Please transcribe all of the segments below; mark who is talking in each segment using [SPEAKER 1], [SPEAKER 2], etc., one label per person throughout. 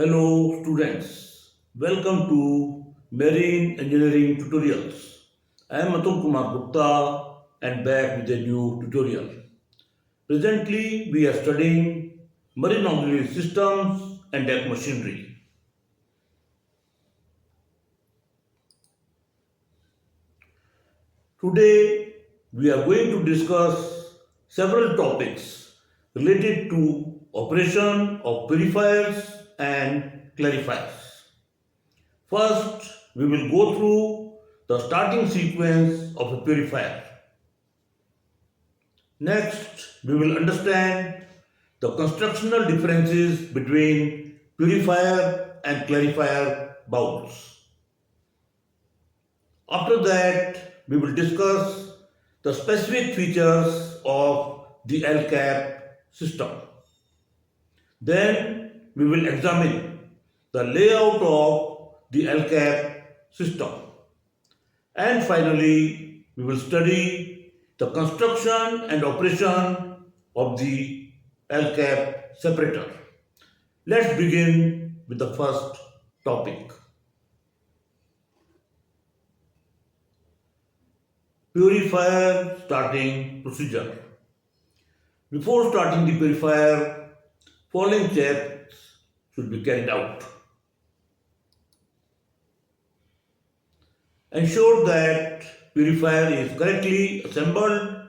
[SPEAKER 1] Hello students, welcome to Marine Engineering Tutorials. I am Atul Kumar Gupta and back with a new tutorial. Presently we are studying marine auxiliary systems and deck machinery. Today we are going to discuss several topics related to operation of purifiers and clarifiers. First, we will go through the starting sequence of a purifier. Next, we will understand the constructional differences between purifier and clarifier bowls. After that, we will discuss the specific features of the ALCAP system. Then, we will examine the layout of the ALCAP system. And finally, we will study the construction and operation of the ALCAP separator. Let's begin with the first topic. Purifier starting procedure. Before starting the purifier, following steps should be carried out. Ensure that purifier is correctly assembled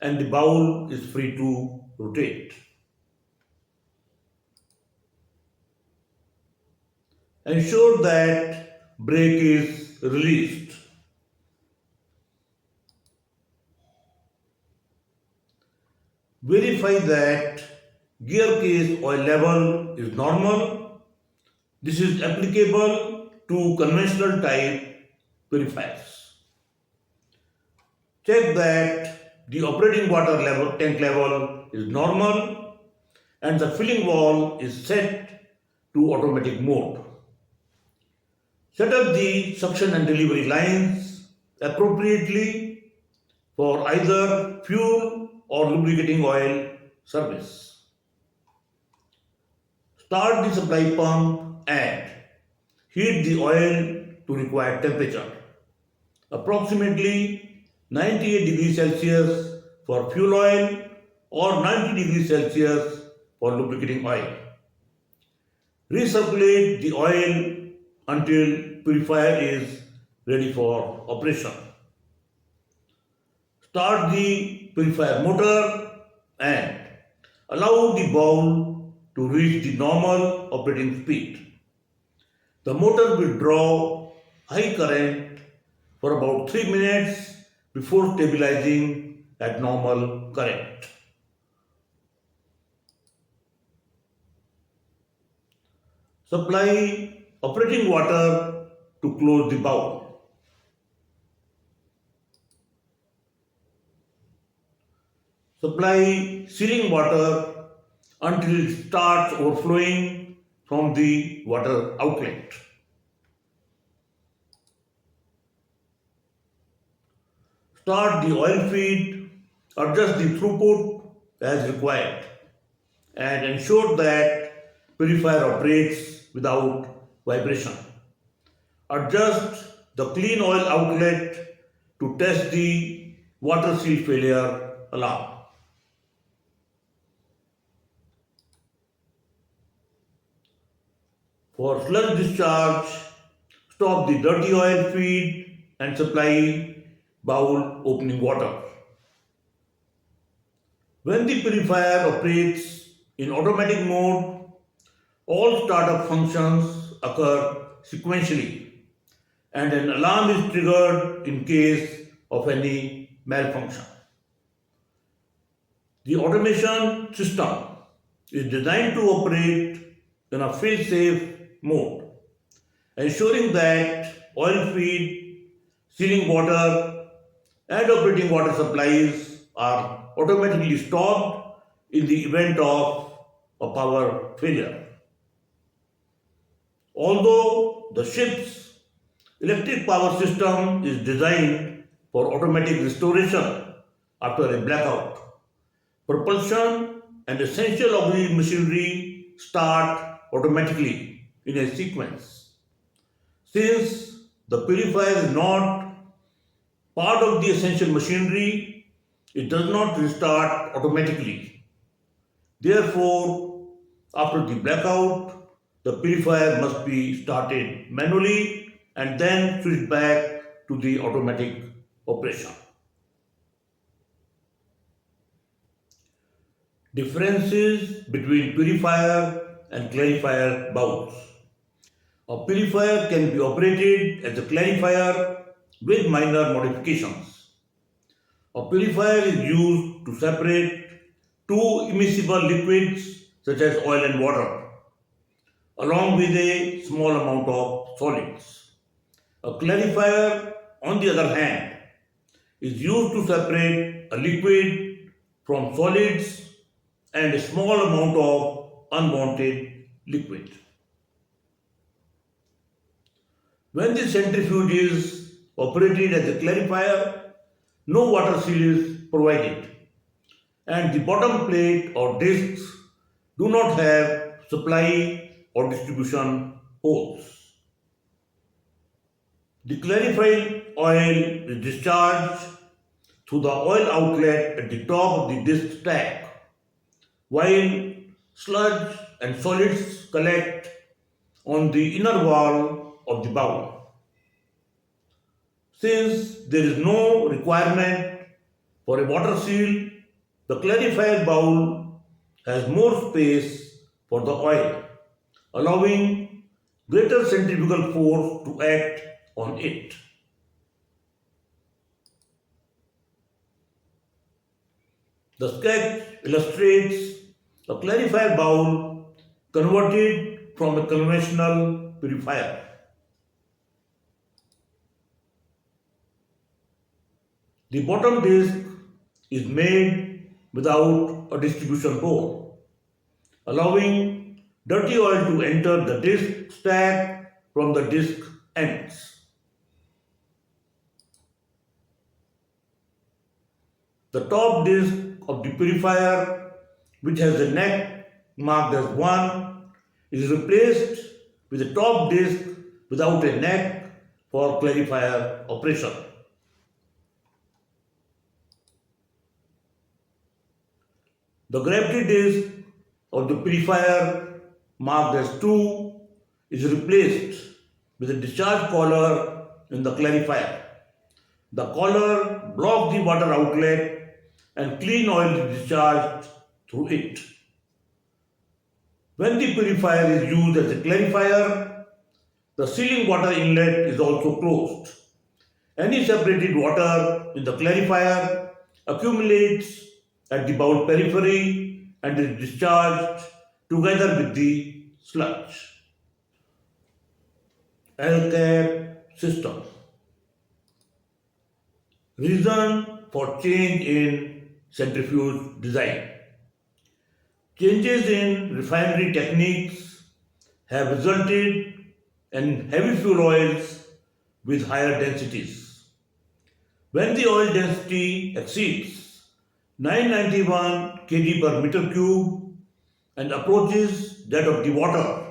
[SPEAKER 1] and the bowl is free to rotate. Ensure that brake is released. Verify that gear case oil level is normal. This is applicable to conventional type purifiers. Check that the operating water level, tank level is normal and the filling valve is set to automatic mode. Set up the suction and delivery lines appropriately for either fuel or lubricating oil service. Start the supply pump and heat the oil to required temperature, approximately 98 degrees Celsius for fuel oil or 90 degrees Celsius for lubricating oil. Recirculate the oil until purifier is ready for operation. Start the purifier motor and allow the bowl to reach the normal operating speed. The motor will draw high current for about 3 minutes before stabilizing at normal current. Supply operating water to close the bowl. Supply sealing water until it starts overflowing from the water outlet. Start the oil feed, adjust the throughput as required, and ensure that purifier operates without vibration. Adjust the clean oil outlet to test the water seal failure alarm. For sludge discharge, stop the dirty oil feed and supply bowl opening water. When the purifier operates in automatic mode, all startup functions occur sequentially and an alarm is triggered in case of any malfunction. The automation system is designed to operate in a fail-safe mode, ensuring that oil feed, sealing water, and operating water supplies are automatically stopped in the event of a power failure. Although the ship's electric power system is designed for automatic restoration after a blackout, propulsion and essential auxiliary machinery start automatically in a sequence. Since the purifier is not part of the essential machinery, it does not restart automatically. Therefore, after the blackout, the purifier must be started manually and then switched back to the automatic operation. Differences between purifier and clarifier bowls. A purifier can be operated as a clarifier with minor modifications. A purifier is used to separate two immiscible liquids such as oil and water, along with a small amount of solids. A clarifier, on the other hand, is used to separate a liquid from solids and a small amount of unwanted liquid. When the centrifuge is operated as a clarifier, no water seal is provided and the bottom plate or discs do not have supply or distribution holes. The clarified oil is discharged through the oil outlet at the top of the disc stack, while sludge and solids collect on the inner wall of the bowl. Since there is no requirement for a water seal, the clarifier bowl has more space for the oil, allowing greater centrifugal force to act on it. The sketch illustrates a clarifier bowl converted from a conventional purifier. The bottom disc is made without a distribution hole, allowing dirty oil to enter the disc stack from the disc ends. The top disc of the purifier, which has a neck marked as 1, is replaced with a top disc without a neck for clarifier operation. The gravity disc of the purifier marked as 2 is replaced with a discharge collar in the clarifier. The collar blocks the water outlet and clean oil is discharged through it. When the purifier is used as a clarifier, the sealing water inlet is also closed. Any separated water in the clarifier accumulates at the bowl periphery and is discharged together with the sludge. ALCAP system. Reason for change in centrifuge design. Changes in refinery techniques have resulted in heavy fuel oils with higher densities. When the oil density exceeds 991 kg per meter cube and approaches that of the water,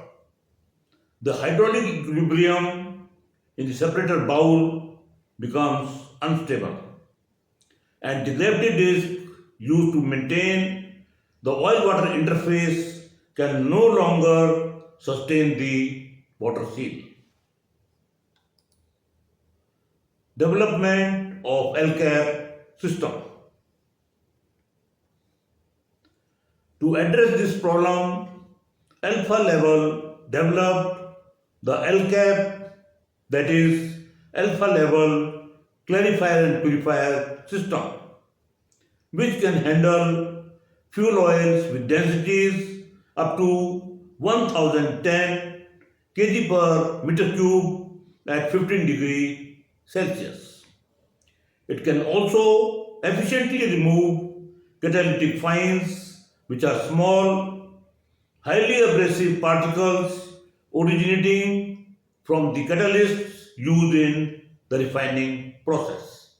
[SPEAKER 1] the hydraulic equilibrium in the separator bowl becomes unstable, and the gravity disc used to maintain the oil-water interface can no longer sustain the water seal. Development of ALCAP system. To address this problem, Alpha Level developed the ALCAP, that is Alpha Level Clarifier and Purifier system, which can handle fuel oils with densities up to 1010 kg per meter cube at 15 degrees Celsius. It can also efficiently remove catalytic fines, which are small, highly abrasive particles originating from the catalysts used in the refining process.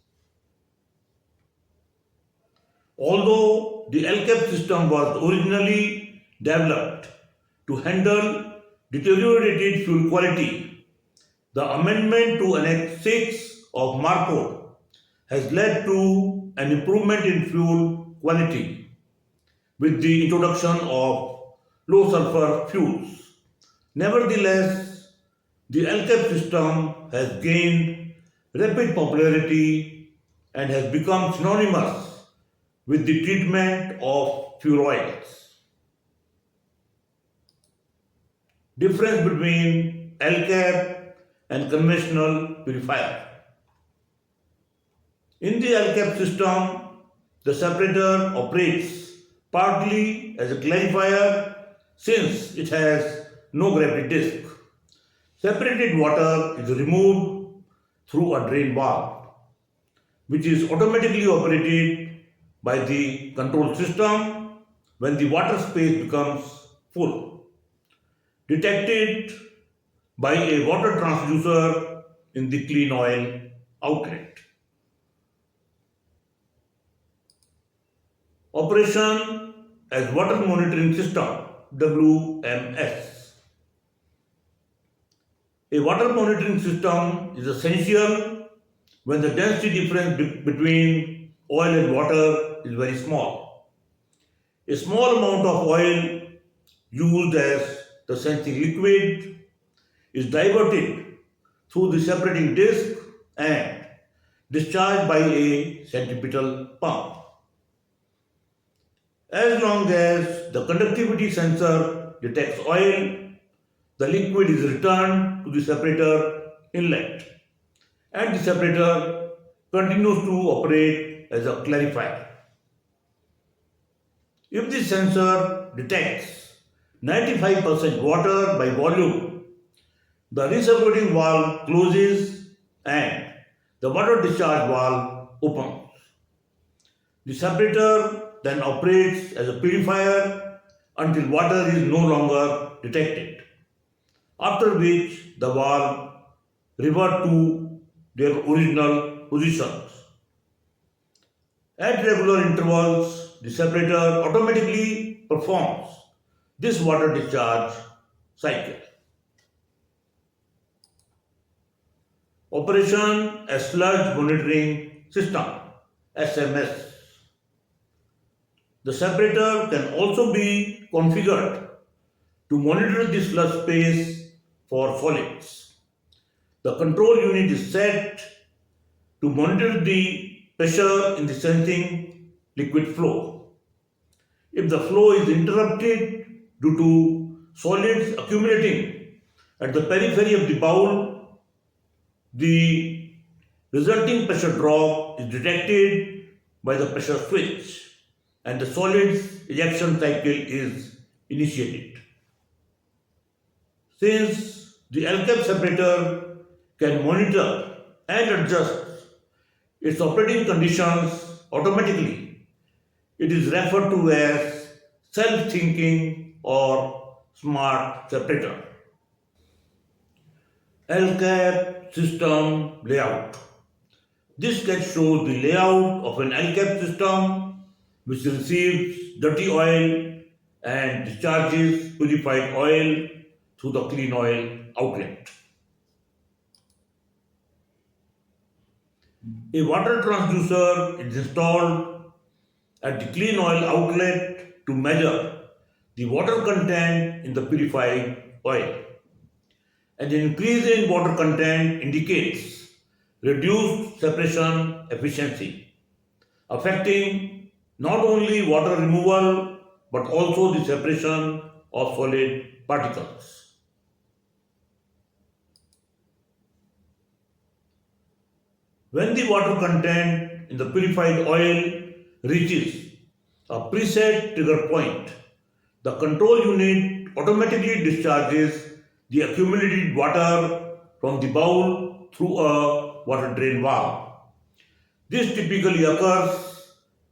[SPEAKER 1] Although the ALCAP system was originally developed to handle deteriorated fuel quality. The amendment to Annex 6 of MARCO has led to an improvement in fuel quality with the introduction of low sulfur fuels. Nevertheless, the ALCAP system has gained rapid popularity and has become synonymous with the treatment of fuel oils. Difference between ALCAP and conventional purifier. In the ALCAP system, the separator operates partly as a clarifier since it has no gravity disk. Separated water is removed through a drain valve, which is automatically operated by the control system when the water space becomes full. Detected by a water transducer in the clean oil outlet. Operation as water monitoring system WMS. A water monitoring system is essential when the density difference between oil and water is very small. A small amount of oil used as the sensing liquid is diverted through the separating disc and discharged by a centripetal pump. As long as the conductivity sensor detects oil, the liquid is returned to the separator inlet and the separator continues to operate as a clarifier. If the sensor detects 95% water by volume, the recirculating valve closes and the water discharge valve opens. The separator then operates as a purifier until water is no longer detected, after which the valve revert to their original positions. At regular intervals, the separator automatically performs this water discharge cycle. Operation as Sludge Monitoring System SMS. The separator can also be configured to monitor the sludge space for solids. The control unit is set to monitor the pressure in the sensing liquid flow. If the flow is interrupted due to solids accumulating at the periphery of the bowl, the resulting pressure drop is detected by the pressure switch and the solids ejection cycle is initiated. Since the ALCAP separator can monitor and adjust its operating conditions automatically, it is referred to as self-thinking or smart separator. ALCAP system layout. This sketch shows the layout of an ALCAP system which receives dirty oil and discharges purified oil through the clean oil outlet. A water transducer is installed at the clean oil outlet to measure the water content in the purified oil. An increase in water content indicates reduced separation efficiency, affecting not only water removal but also the separation of solid particles. When the water content in the purified oil reaches a preset trigger point, the control unit automatically discharges the accumulated water from the bowl through a water drain valve. This typically occurs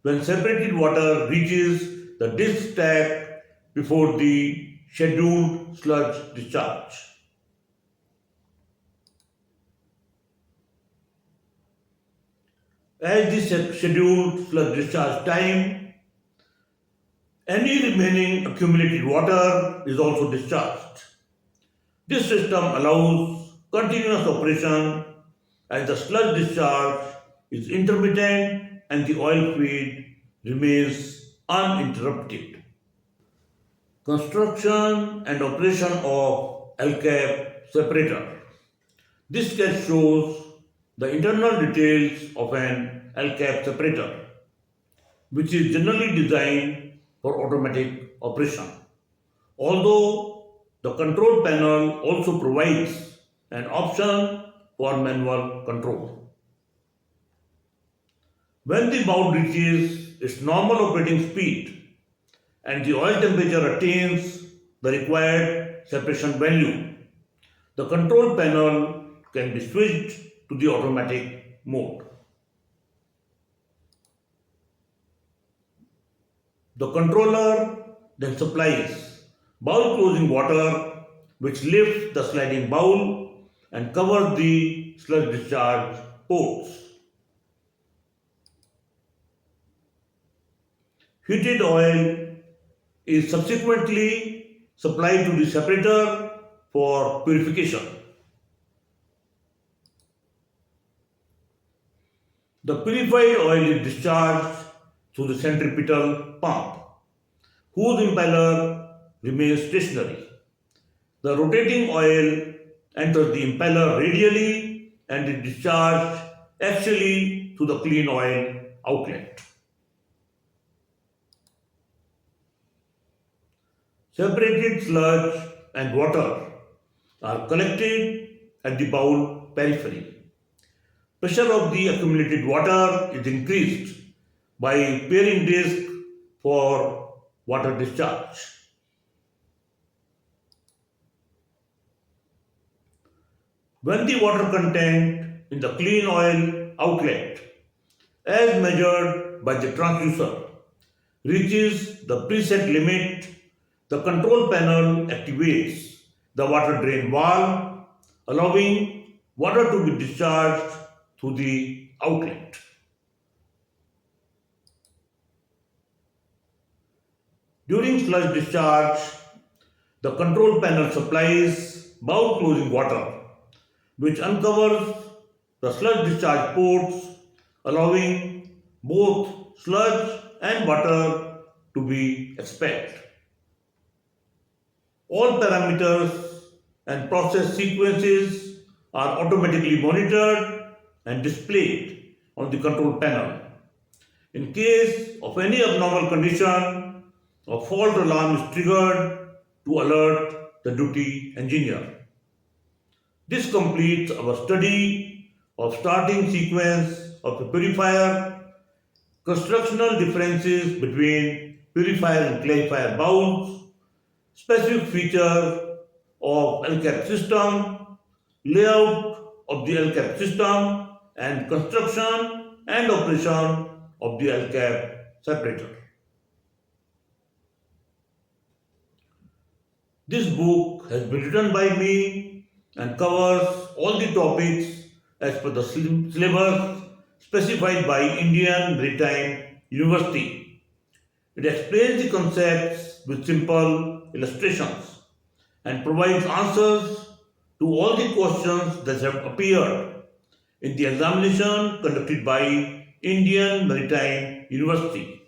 [SPEAKER 1] when separated water reaches the disk stack before the scheduled sludge discharge. As the scheduled sludge discharge time, any remaining accumulated water is also discharged. This system allows continuous operation as the sludge discharge is intermittent and the oil feed remains uninterrupted. Construction and operation of ALCAP separator. This sketch shows the internal details of an ALCAP separator, which is generally designed for automatic operation. Although the control panel also provides an option for manual control. When the bowl reaches its normal operating speed and the oil temperature attains the required separation value, the control panel can be switched to the automatic mode. The controller then supplies bowl closing water which lifts the sliding bowl and covers the sludge discharge ports. Heated oil is subsequently supplied to the separator for purification. The purified oil is discharged through the centripetal pump, whose impeller remains stationary. The rotating oil enters the impeller radially and is discharged axially to the clean oil outlet. Separated sludge and water are collected at the bowl periphery. Pressure of the accumulated water is increased by pairing disc for water discharge. When the water content in the clean oil outlet, as measured by the transducer, reaches the preset limit, the control panel activates the water drain valve, allowing water to be discharged through the outlet. During sludge discharge, the control panel supplies bowl closing water, which uncovers the sludge discharge ports, allowing both sludge and water to be expelled. All parameters and process sequences are automatically monitored and displayed on the control panel. In case of any abnormal condition, a fault alarm is triggered to alert the duty engineer. This completes our study of starting sequence of a purifier, constructional differences between purifier and clarifier bowls, specific features of ALCAP system, layout of the ALCAP system, and construction and operation of the ALCAP separator. This book has been written by me and covers all the topics as per the syllabus specified by Indian Maritime University. It explains the concepts with simple illustrations and provides answers to all the questions that have appeared in the examination conducted by Indian Maritime University.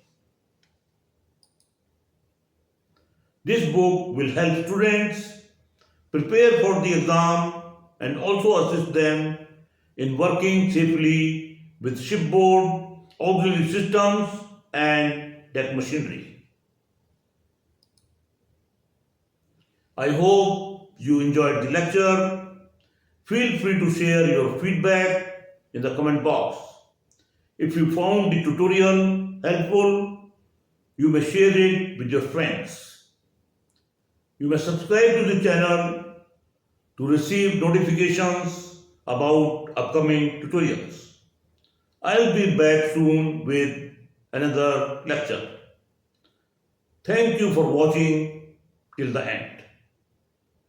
[SPEAKER 1] This book will help students prepare for the exam and also assist them in working safely with shipboard, auxiliary systems and deck machinery. I hope you enjoyed the lecture. Feel free to share your feedback in the comment box. If you found the tutorial helpful, you may share it with your friends. You may subscribe to the channel to receive notifications about upcoming tutorials. I'll be back soon with another lecture. Thank you for watching till the end.